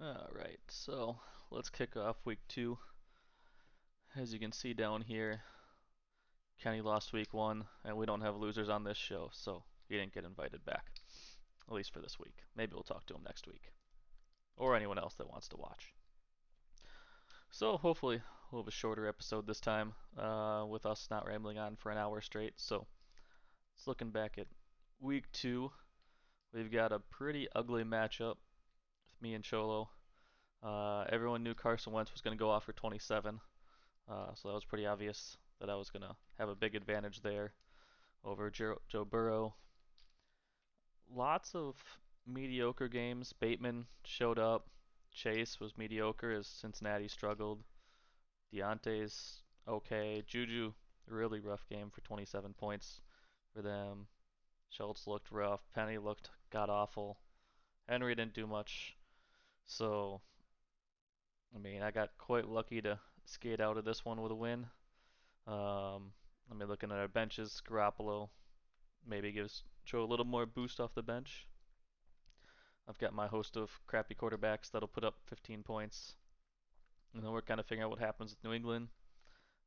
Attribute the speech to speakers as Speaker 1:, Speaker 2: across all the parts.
Speaker 1: Alright, so let's kick off week two. As you can see down here, Kenny lost week one, and we don't have losers on this show, so he didn't get invited back. At least for this week. Maybe we'll talk to him next week. Or anyone else that wants to watch. So hopefully we'll have a shorter episode this time, with us not rambling on for an hour straight. So it's looking back at week two. We've got a pretty ugly matchup with me and Cholo. Everyone knew Carson Wentz was going to go off for 27. So that was pretty obvious that I was going to have a big advantage there over Joe Burrow. Lots of mediocre games. Bateman showed up. Chase was mediocre as Cincinnati struggled. Deontay's okay. Juju, really rough game for 27 points for them. Schultz looked rough. Penny looked god awful. Henry didn't do much. So, I got quite lucky to skate out of this one with a win. Looking at our benches, Garoppolo maybe gives Joe a little more boost off the bench. I've got my host of crappy quarterbacks that'll put up 15 points. And then we're kind of figuring out what happens with New England.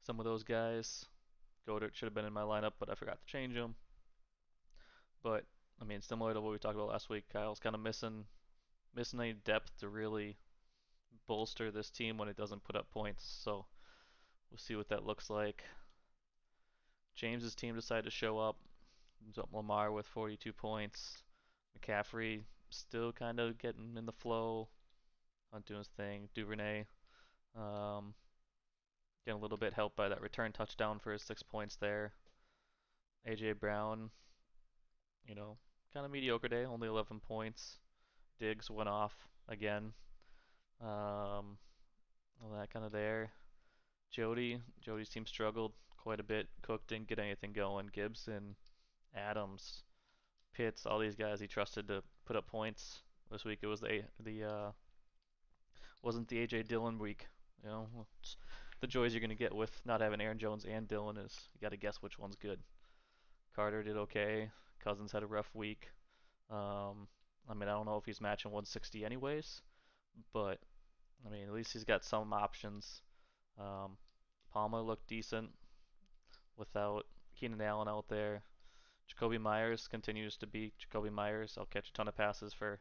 Speaker 1: Some of those guys, Goddard should have been in my lineup, but I forgot to change him. But similar to what we talked about last week, Kyle's kind of missing any depth to really bolster this team when it doesn't put up points. So we'll see what that looks like. James's team decided to show up. Lamar with 42 points. McCaffrey still kind of getting in the flow, not doing his thing. Duvernay, um, getting a little bit helped by that return touchdown for his 6 points there. AJ Brown, you know, kind of mediocre day, only 11 points. Diggs went off again. All that kind of there. Jody's team struggled quite a bit. Cook didn't get anything going. Gibson, Adams, Pitts, all these guys he trusted to put up points. This week it was the wasn't the AJ Dillon week. You know, the joys you're gonna get with not having Aaron Jones and Dillon is you got to guess which one's good. Carter did okay. Cousins had a rough week. I don't know if he's matching 160 anyways, but at least he's got some options. Um, Palmer looked decent without Keenan Allen out there. Jacoby Myers continues to be Jacoby Myers. I'll catch a ton of passes for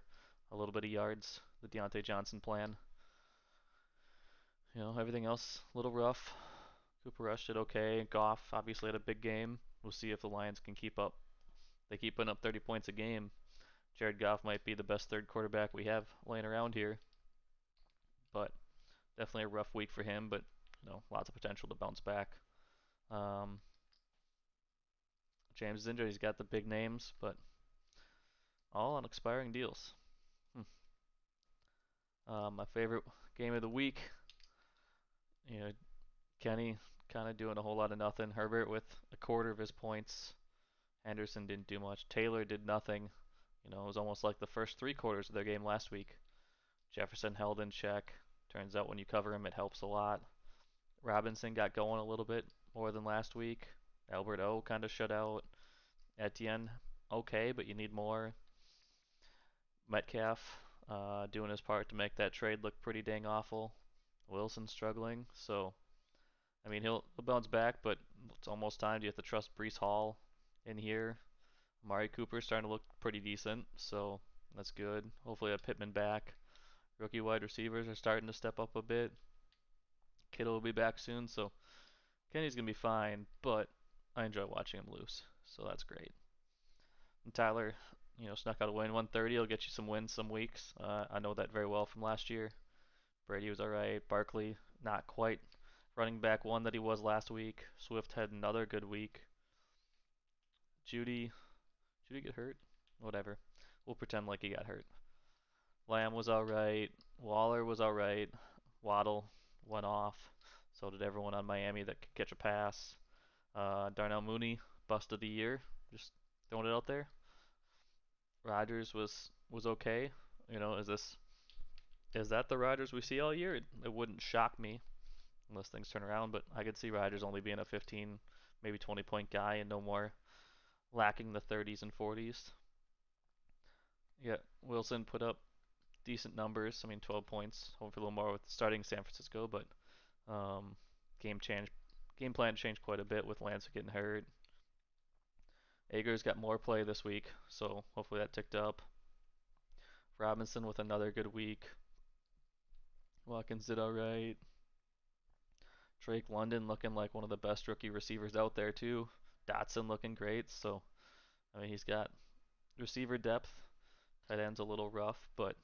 Speaker 1: a little bit of yards. The Deontay Johnson plan. Everything else a little rough. Cooper Rush did okay. Goff obviously had a big game. We'll see if the Lions can keep up. They keep putting up 30 points a game. Jared Goff might be the best third quarterback we have laying around here, but definitely a rough week for him. But lots of potential to bounce back. Um, James is injured. He's got the big names, but all on expiring deals. My favorite game of the week. You know, Kenny kind of doing a whole lot of nothing. Herbert with a quarter of his points. Henderson didn't do much. Taylor did nothing. It was almost like the first 3 quarters of their game last week. Jefferson held in check. Turns out when you cover him, it helps a lot. Robinson got going a little bit more than last week. Albert O kind of shut out. Etienne, okay, but you need more. Metcalf doing his part to make that trade look pretty dang awful. Wilson struggling, so he'll bounce back, but it's almost time. Do you have to trust Brees Hall in here? Amari Cooper's starting to look pretty decent, so that's good. Hopefully, a Pittman back. Rookie wide receivers are starting to step up a bit. Kittle will be back soon, so Kenny's gonna be fine, but I enjoy watching him lose, so that's great. And Tyler, snuck out a win. 130 will get you some wins some weeks. I know that very well from last year. Brady was alright. Barkley, not quite running back one that he was last week. Swift had another good week. Judy, Judy get hurt? Whatever. We'll pretend like he got hurt. Lamb was alright. Waller was alright. Waddle went off. So did everyone on Miami that could catch a pass. Darnell Mooney, bust of the year. Just throwing it out there. Rodgers was okay. Is that the Rodgers we see all year? It wouldn't shock me unless things turn around, but I could see Rodgers only being a 15, maybe 20 point guy and no more, lacking the 30s and 40s. Yeah, Wilson put up decent numbers. I mean, 12 points. Hoping for a little more with starting San Francisco, but um, game change, game plan changed quite a bit with Lance getting hurt. Ager's got more play this week, so hopefully that ticked up. Robinson with another good week. Watkins did all right. Drake London looking like one of the best rookie receivers out there too. Dotson looking great. So I mean, he's got receiver depth. Tight end's a little rough, but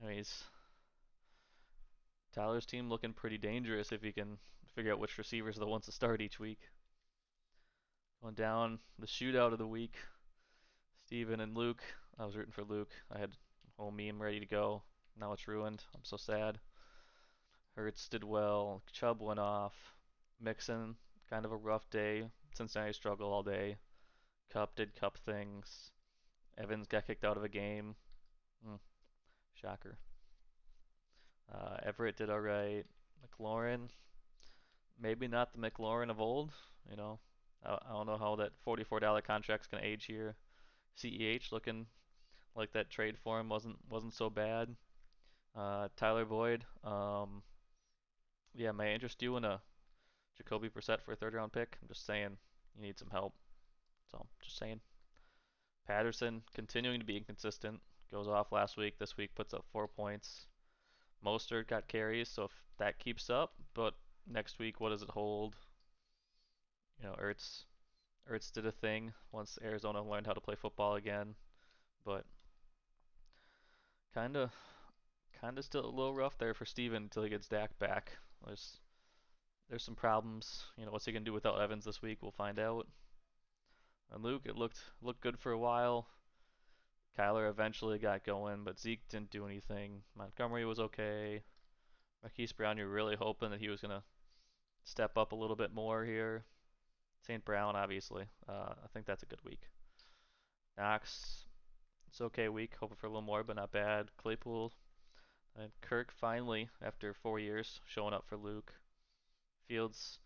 Speaker 1: I mean, he's Tyler's team looking pretty dangerous if he can figure out which receivers are the ones to start each week. Going down the shootout of the week, Steven and Luke. I was rooting for Luke. I had a whole meme ready to go. Now it's ruined. I'm so sad. Hurts did well. Chubb went off. Mixon, kind of a rough day. Cincinnati struggled all day. Cup did Cup things. Evans got kicked out of a game. Mm, shocker. Everett did all right. McLaurin, maybe not the McLaurin of old. You know, I don't know how that $44 contract's gonna age here. CEH looking like that trade for him wasn't so bad. Tyler Boyd, yeah, may I interest you in a Jacoby Brissett for a third round pick? I'm just saying you need some help. So just saying. Patterson continuing to be inconsistent. Goes off last week. This week puts up 4 points. Mostert got carries, so if that keeps up, but next week, what does it hold? You know, Ertz did a thing once Arizona learned how to play football again, but kind of kind of still a little rough there for Steven until he gets Dak back. There's there's some problems. You know, what's he gonna do without Evans this week? We'll find out. And Luke, it looked good for a while. Kyler eventually got going, but Zeke didn't do anything. Montgomery was okay. Marquise Brown, you're really hoping that he was gonna step up a little bit more here. St. Brown, obviously. I think that's a good week. Knox, it's okay week. Hoping for a little more, but not bad. Claypool and Kirk finally, after 4 years, showing up for Luke. Fields,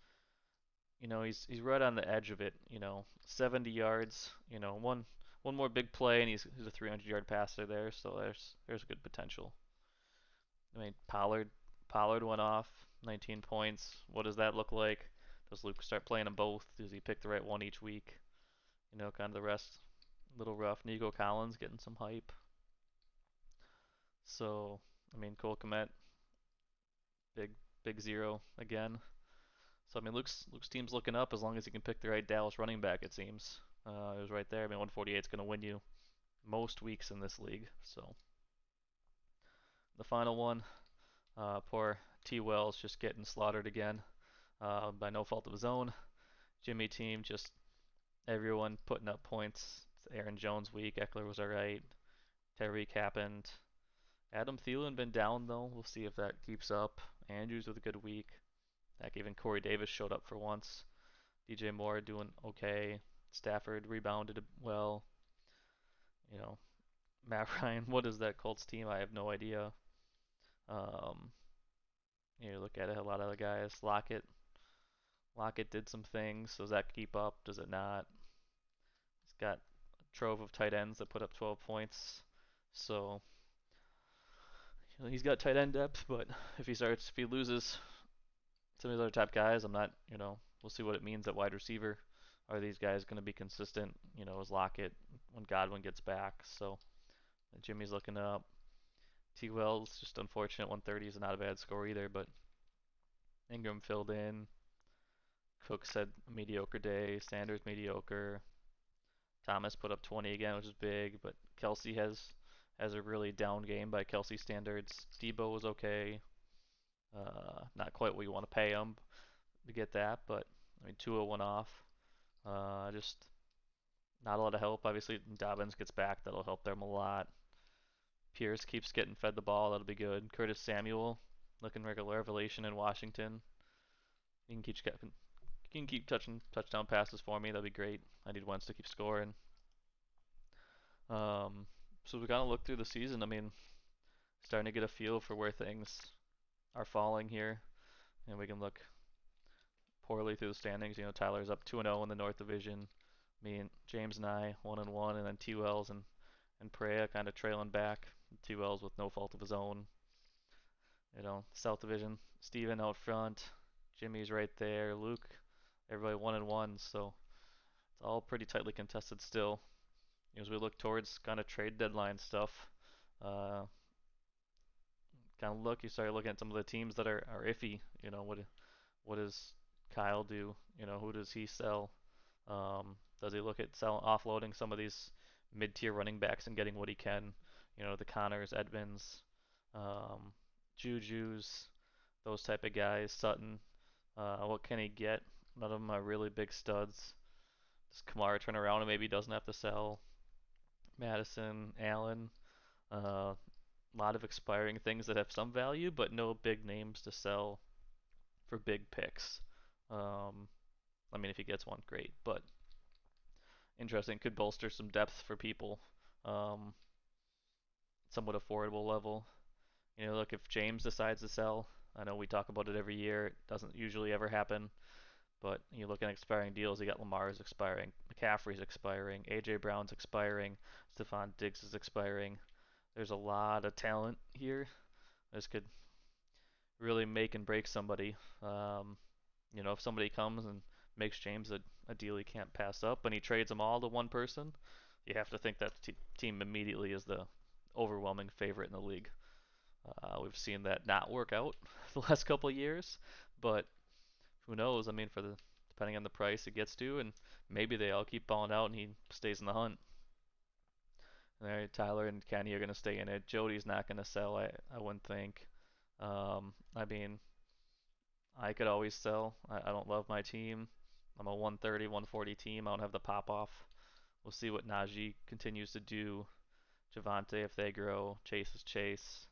Speaker 1: you know, he's right on the edge of it. You know, 70 yards. You know, one more big play, and he's a 300-yard passer there. So there's good potential. I mean, Pollard went off, 19 points. What does that look like? Does Luke start playing them both? Does he pick the right one each week? You know, kind of the rest a little rough. Nico Collins getting some hype. So, I mean, Cole Kmet, big big zero again. So I mean, Luke's team's looking up as long as he can pick the right Dallas running back. It seems it was right there. I mean, 148 is going to win you most weeks in this league. So the final one, poor T. Wells just getting slaughtered again by no fault of his own. Jimmy team just everyone putting up points. It's Aaron Jones week. Eckler was alright. Tyreek happened. Adam Thielen been down though. We'll see if that keeps up. Andrews with a good week. Heck, even Corey Davis showed up for once. DJ Moore doing okay. Stafford rebounded well. You know, Matt Ryan. What is that Colts team? I have no idea. Um, you look at it, a lot of the guys. Lockett did some things. So does that keep up? Does it not? He's got a trove of tight ends that put up 12 points. So you know, he's got tight end depth, but if he loses some of his other top guys, I'm not, you know, we'll see what it means at wide receiver. Are these guys going to be consistent? You know, is Lockett when Godwin gets back? So Jimmy's looking up. T. Wells, just unfortunate. 130 is not a bad score either, but Ingram filled in. Cook said mediocre day. Sanders mediocre. Thomas put up 20 again, which is big, but Kelsey has a really down game by Kelsey standards. Debo was okay. Not quite what you want to pay him to get that, but I mean Tua went off. Just not a lot of help. Obviously, Dobbins gets back, that'll help them a lot. Pierce keeps getting fed the ball, that'll be good. Curtis Samuel looking like a revelation in Washington. He can keep touching touchdown passes for me. That'd be great. I need Wentz to keep scoring. Um, so we kind of look through the season. I mean, starting to get a feel for where things are falling here, and we can look poorly through the standings. You know, Tyler's up 2-0 in the North Division. Me and James and I 1-1, and then T. Wells and Perea kind of trailing back. T Wells with no fault of his own. South Division, Steven out front, Jimmy's right there, Luke, everybody 1-1, so it's all pretty tightly contested still. As we look towards kind of trade deadline stuff, uh, you start looking at some of the teams that are iffy. What does Kyle do? Who does he sell? Does he look at offloading some of these mid-tier running backs and getting what he can? The Connors, Edmonds, um, Juju's, those type of guys. Sutton, what can he get? None of them are really big studs. Does Kamara turn around and maybe doesn't have to sell? Madison, Allen, a lot of expiring things that have some value, but no big names to sell for big picks. Um, I mean, if he gets one, great, but interesting. Could bolster some depth for people. Um, Somewhat affordable level. Look, if James decides to sell, I know we talk about it every year. It doesn't usually ever happen, but you look at expiring deals. You got Lamar's expiring, McCaffrey's expiring, AJ Brown's expiring, Stephon Diggs is expiring. There's a lot of talent here. This could really make and break somebody. If somebody comes and makes James a deal he can't pass up, and he trades them all to one person, you have to think that team immediately is the overwhelming favorite in the league. We've seen that not work out the last couple of years, but who knows? I mean, depending on the price it gets to, and maybe they all keep balling out and he stays in the hunt. And there, Tyler and Kenny are going to stay in it. Jody's not going to sell, I wouldn't think. I mean, I could always sell. I don't love my team. I'm a 130, 140 team. I don't have the pop off. We'll see what Najee continues to do. Javante, if they grow. Chase is Chase.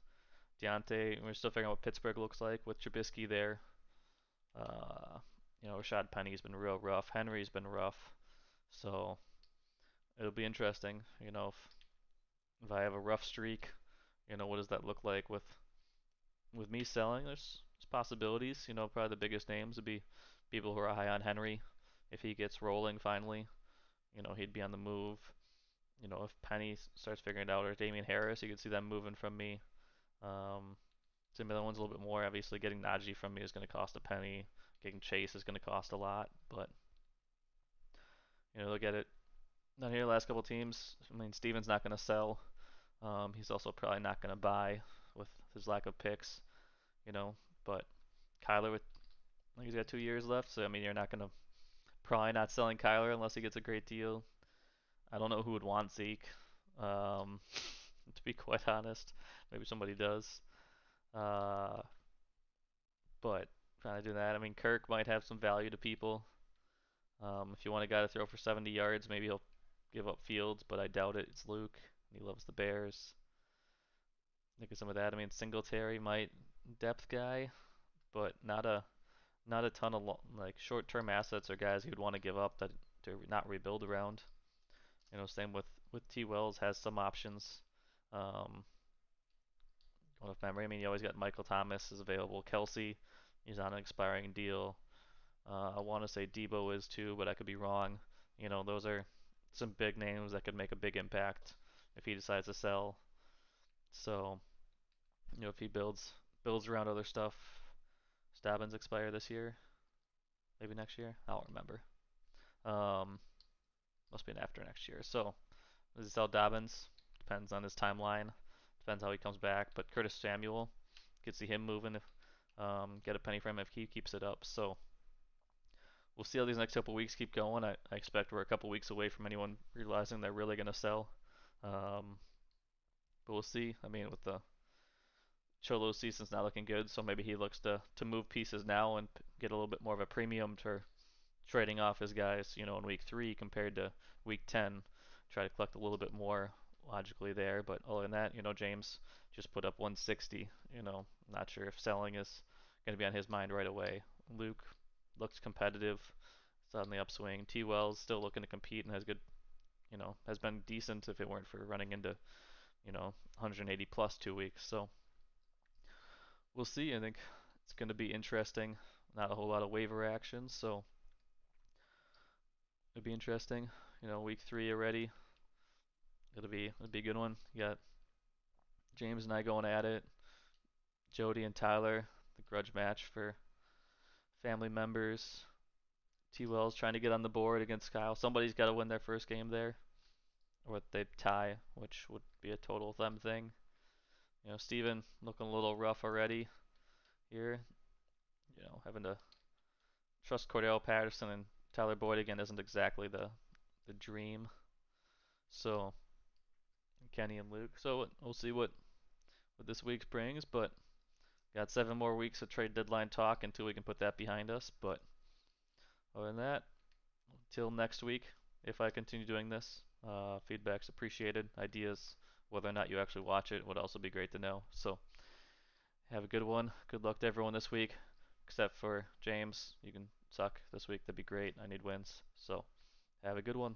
Speaker 1: Deontay, we're still figuring out what Pittsburgh looks like with Trubisky there. Rashad Penny's been real rough. Henry's been rough. So it'll be interesting. If I have a rough streak, what does that look like with me selling? There's possibilities. Probably the biggest names would be people who are high on Henry. If he gets rolling finally, he'd be on the move. If Penny starts figuring it out, or Damian Harris, you could see them moving from me. Um, Some other ones a little bit more. Obviously, getting Najee from me is going to cost a penny. Getting Chase is going to cost a lot. But look at it. Not here. Last couple teams. I mean, Steven's not going to sell. He's also probably not going to buy with his lack of picks. You know, but Kyler with I think he's got 2 years left. So I mean, you're not going to probably not selling Kyler unless he gets a great deal. I don't know who would want Zeke. Um, to be quite honest, maybe somebody does. Uh, but trying to do that. I mean, Kirk might have some value to people. If you want a guy to throw for 70 yards, maybe he'll give up Fields, but I doubt it. It's Luke. He loves the Bears. Think of some of that. I mean, Singletary might depth guy, but not a ton of like short-term assets or guys you'd want to give up that to not rebuild around. Same with T. Wells has some options. Um, Going off memory, I mean, you always got Michael Thomas is available. Kelsey, he's on an expiring deal. I want to say Debo is too, but I could be wrong. Those are some big names that could make a big impact if he decides to sell. So, if he builds around other stuff, Stabbins expire this year, maybe next year. I don't remember. Um, Must be an after next year. So, does he sell Dobbins? Depends on his timeline. Depends how he comes back. But Curtis Samuel, could see him moving if get a penny from him if he keeps it up. So we'll see how these next couple weeks keep going. I expect we're a couple weeks away from anyone realizing they're really going to sell. Um, but we'll see. I mean, with the Cholo's season's not looking good, so maybe he looks to move pieces now and get a little bit more of a premium to trading off his guys, in week 3 compared to week 10. Try to collect a little bit more logically there, but other than that, James just put up 160. Not sure if selling is going to be on his mind right away. Luke looks competitive. It's on the upswing. T. Wells still looking to compete and has good, has been decent if it weren't for running into, 180 plus 2 weeks. So we'll see. I think it's going to be interesting. Not a whole lot of waiver action, so it'll be interesting. Week 3 already. It'll be a good one. You got James and I going at it. Jody and Tyler, the grudge match for family members. T Wells trying to get on the board against Kyle. Somebody's got to win their first game there, or they tie, which would be a total them thing. Steven looking a little rough already here. Having to trust Cordell Patterson and Tyler Boyd again isn't exactly the dream. So Kenny and Luke. So we'll see what this week brings, but got 7 more weeks of trade deadline talk until we can put that behind us. But other than that, until next week, if I continue doing this, feedback's appreciated. Ideas, whether or not you actually watch it, would also be great to know. So have a good one. Good luck to everyone this week, except for James. You can suck this week. That'd be great. I need wins. So have a good one.